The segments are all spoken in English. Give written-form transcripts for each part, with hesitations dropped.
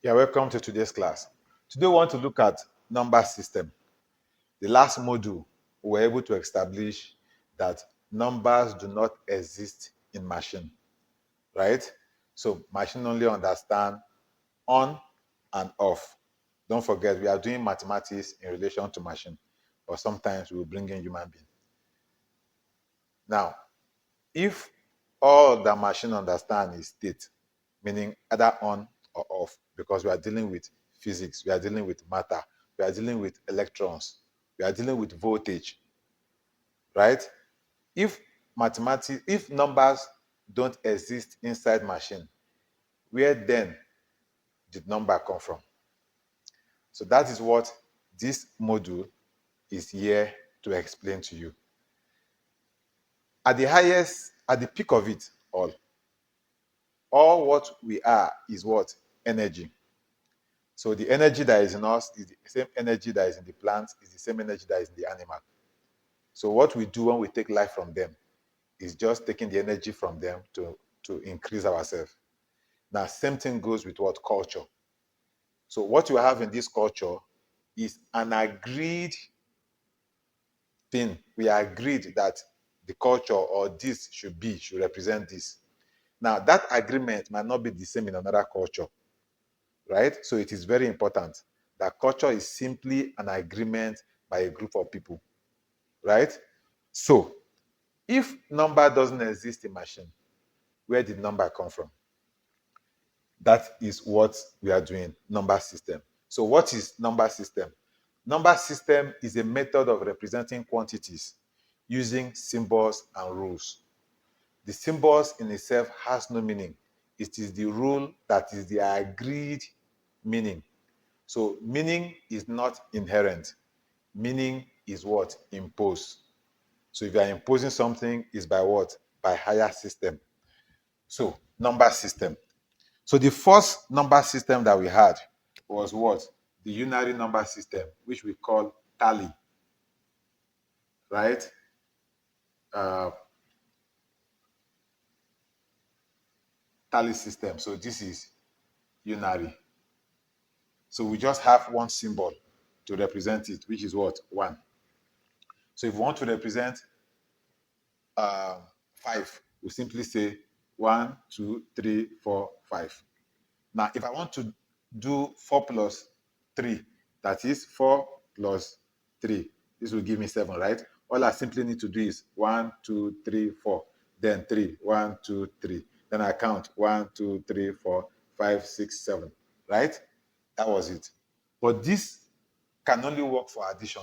Yeah, welcome to today's class. Today we want to look at number system. The last module, we were able to establish that numbers do not exist in machine, right? So machine only understand on and off. Don't forget, we are doing mathematics in relation to machine, or sometimes we will bring in human being. Now, if all the machine understand is state, meaning either on or off, because we are dealing with physics, we are dealing with matter, we are dealing with electrons, we are dealing with voltage, right? If numbers don't exist inside machine, where then did number come from? So that is what this module is here to explain to you. At the peak of it all what we are is what? Energy. So the energy that is in us is the same energy that is in the plants, is the same energy that is in the animal. So what we do when we take life from them is just taking the energy from them to increase ourselves. Now, same thing goes with what? Culture. So what you have in this culture is an agreed thing. We agreed that the culture or this should represent this. Now, that agreement might not be the same in another culture, right? So it is very important that culture is simply an agreement by a group of people, right? So if number doesn't exist in machine, where did number come from? That is what we are doing, number system. So what is number system? Number system is a method of representing quantities using symbols and rules. The symbols in itself has no meaning. It is the rule that is the agreed meaning. So meaning is not inherent. Meaning is what? Imposed. So if you are imposing something, is by what? By higher system. So number system. So the first number system that we had was what? The unary number system, which we call tally, right? Uh, Tally system. So this is unary. So we just have one symbol to represent it, which is what? 1. So if we want to represent 5, we simply say 1, 2, 3, 4, 5. Now, if I want to do 4 plus 3, that is 4 plus 3, this will give me 7, right? All I simply need to do is 1, 2, 3, 4, then 3, 1, 2, 3. Then I count 1, 2, 3, 4, 5, 6, 7, right? That was it. But this can only work for addition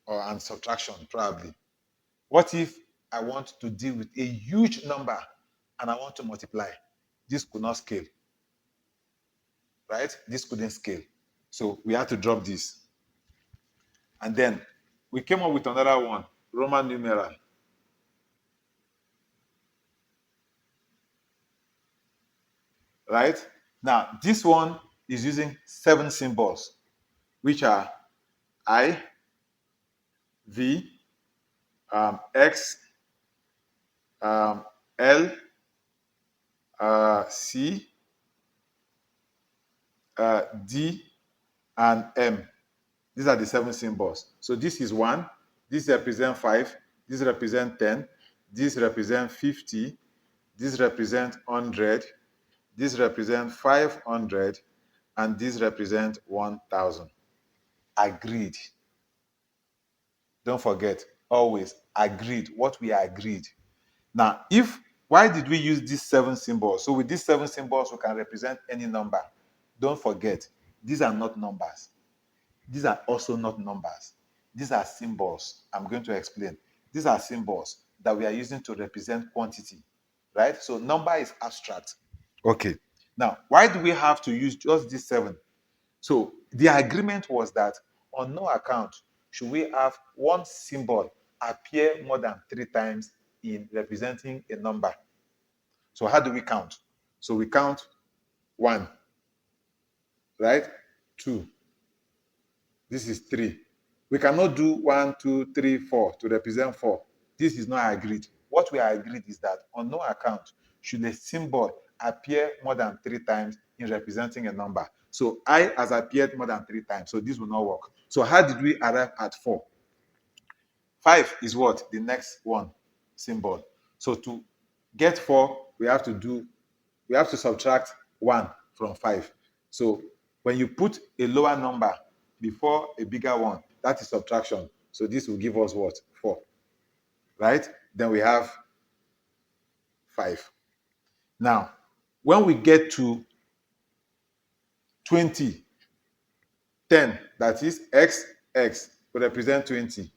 and subtraction, probably. What if I want to deal with a huge number and I want to multiply? This could not scale, right? This couldn't scale. So we had to drop this. And then we came up with another one, Roman numeral. Right? Now, this one is using 7 symbols, which are I, V, X, L, C, D, and M. These are the 7 symbols. So this is 1, this represents 5, this represents 10, this represents 50, this represents 100, this represents 500, and this represents 1,000. Agreed. Don't forget, always agreed, what we agreed. Now, why did we use these 7 symbols? So with these 7 symbols, we can represent any number. Don't forget, these are not numbers. These are also not numbers. These are symbols. I'm going to explain. These are symbols that we are using to represent quantity, right? So number is abstract. Okay. Now, why do we have to use just these 7? So the agreement was that on no account should we have one symbol appear more than 3 times in representing a number. So how do we count? So we count 1, right? 2. This is 3. We cannot do 1, 2, 3, 4 to represent 4. This is not agreed. What we agreed is that on no account should a symbol appear more than 3 times in representing a number. So I has appeared more than 3 times. So this will not work. So how did we arrive at 4? 5 is what? The next one symbol. So to get 4, we have to subtract 1 from 5. So when you put a lower number before a bigger one, that is subtraction. So this will give us what? 4. Right? Then we have 5. Now, when we get to 20, 10, that is x will represent 20.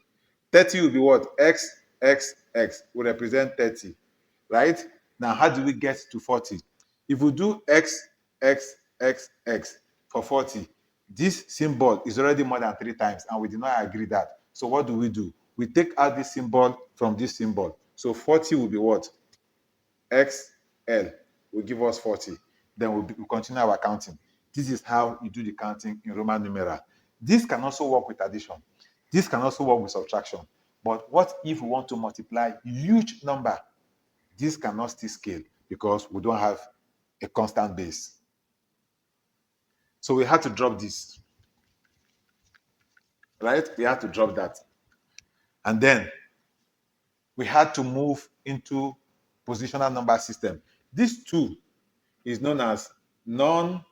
30 will be what? X will represent 30. Right? Now, how do we get to 40? If we do x for 40, this symbol is already more than 3 times, and we did not agree that. So what do? We take out this symbol from this symbol. So 40 will be what? XL will give us 40. Then we'll continue our counting. This is how you do the counting in Roman numeral. This can also work with addition. This can also work with subtraction. But what if we want to multiply huge number? This cannot still scale because we don't have a constant base. So we had to drop this. Right? We had to drop that. And then we had to move into positional number system. This 2 is known as non-positional,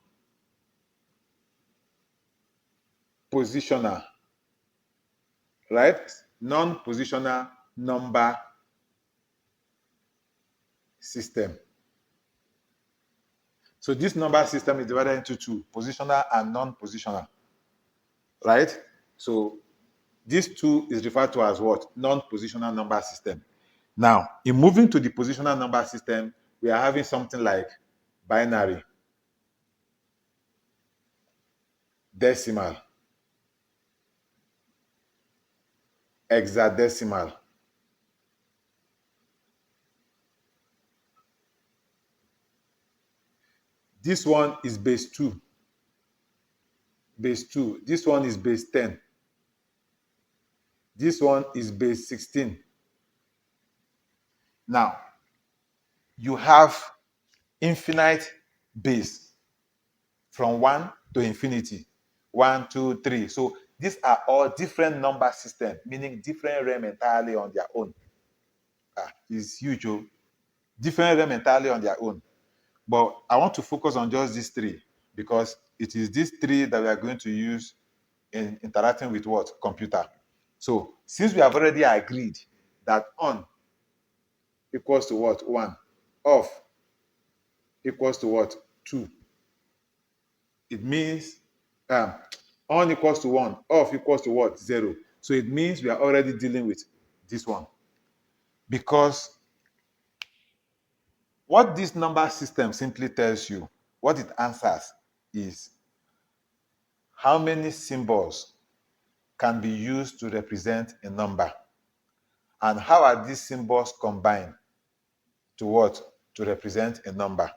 right? Non-positional number system. So this number system is divided into 2, positional and non-positional, right? So this 2 is referred to as what? Non-positional number system. Now, in moving to the positional number system, we are having something like binary, decimal, hexadecimal, this one is base 2. Base 2. This one is base 10. This one is base 16. Now, you have infinite base from 1 to infinity. 1, 2, 3. So these are all different number systems, meaning different realm entirely on their own. It's huge. Different realm entirely on their own. But I want to focus on just these 3 because it is these 3 that we are going to use in interacting with what? Computer. So since we have already agreed that on equals to what? 1. Off equals to what? 2. It means on equals to 1. Off equals to what? 0. So it means we are already dealing with this one. Because what this number system simply tells you, what it answers is how many symbols can be used to represent a number, and how are these symbols combined to what? To represent a number.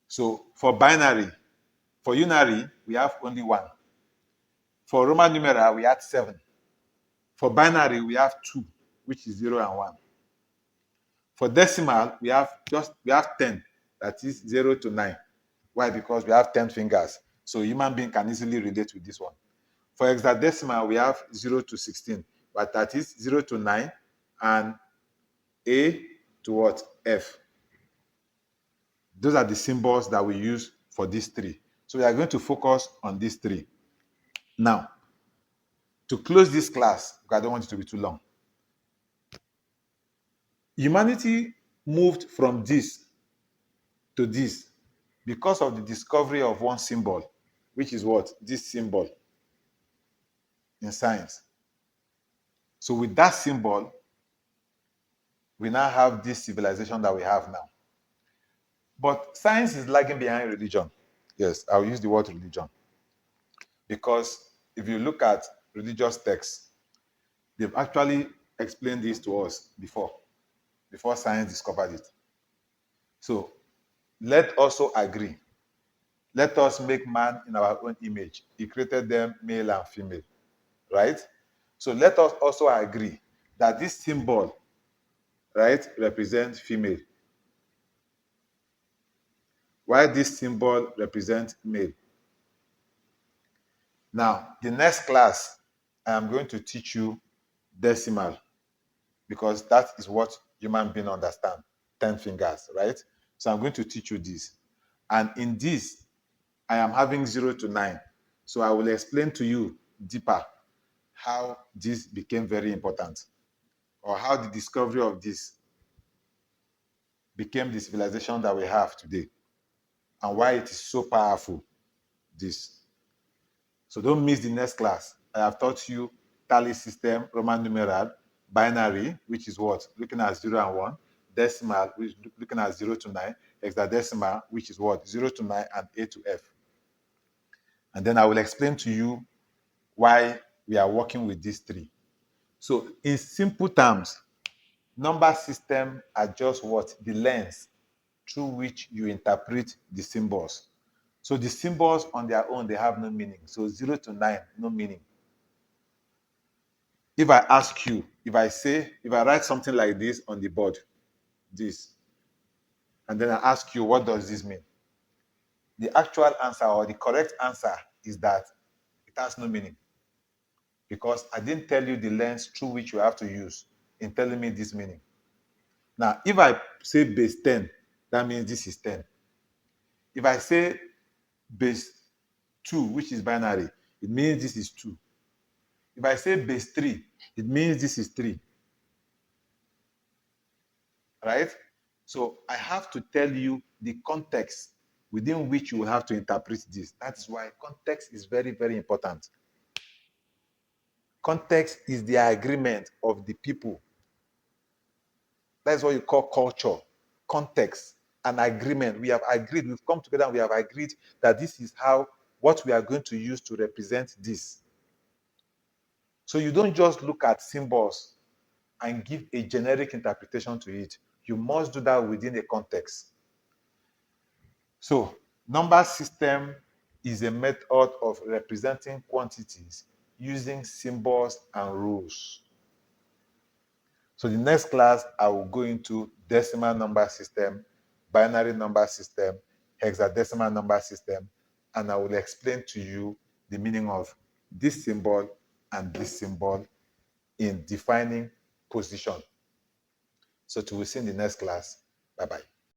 So for binary, for unary, we have only 1. For Roman numeral, we had 7. For binary, we have 2, which is 0 and 1. For decimal, we have 10, that is 0 to 9. Why? Because we have 10 fingers. So human being can easily relate with this one. For hexadecimal, we have 0 to 16, but that is 0 to 9 and A to what? F. Those are the symbols that we use for these 3. So we are going to focus on these 3. Now, to close this class, because I don't want it to be too long, humanity moved from this to this because of the discovery of one symbol, which is what? This symbol in science. So with that symbol, we now have this civilization that we have now. But science is lagging behind religion. Yes, I'll use the word religion. Because if you look at religious texts, they've actually explained this to us before science discovered it. So let also agree. Let us make man in our own image. He created them male and female, right? So let us also agree that this symbol, right, represents female. Why this symbol represents male. Now, the next class, I am going to teach you decimal, because that is what human being understand, 10 fingers, right? So I'm going to teach you this. And in this, I am having 0 to 9. So I will explain to you deeper how this became very important, or how the discovery of this became the civilization that we have today, and why it is so powerful, this. So don't miss the next class. I have taught you tally system, Roman numeral, binary, which is what? Looking at 0 and 1, decimal, which is looking at 0 to 9, hexadecimal, which is what? 0 to 9 and A to F. And then I will explain to you why we are working with these three. So in simple terms, number system are just what? The lens through which you interpret the symbols. So the symbols on their own, they have no meaning. So 0 to 9, no meaning. If I ask you, if I write something like this on the board, this, and then I ask you, what does this mean? The actual answer, or the correct answer, is that it has no meaning, because I didn't tell you the lens through which you have to use in telling me this meaning. Now, if I say base 10, that means this is 10. If I say base 2, which is binary, it means this is 2. If I say base 3, it means this is 3. Right? So I have to tell you the context within which you will have to interpret this. That's why context is very, very important. Context is the agreement of the people. That's what you call culture. Context, an agreement. We have agreed, we've come together and we have agreed that this is what we are going to use to represent this. So you don't just look at symbols and give a generic interpretation to it. You must do that within a context. So number system is a method of representing quantities using symbols and rules. So the next class, I will go into decimal number system, binary number system, hexadecimal number system, and I will explain to you the meaning of this symbol and this symbol in defining position. So till we see in the next class. Bye-bye.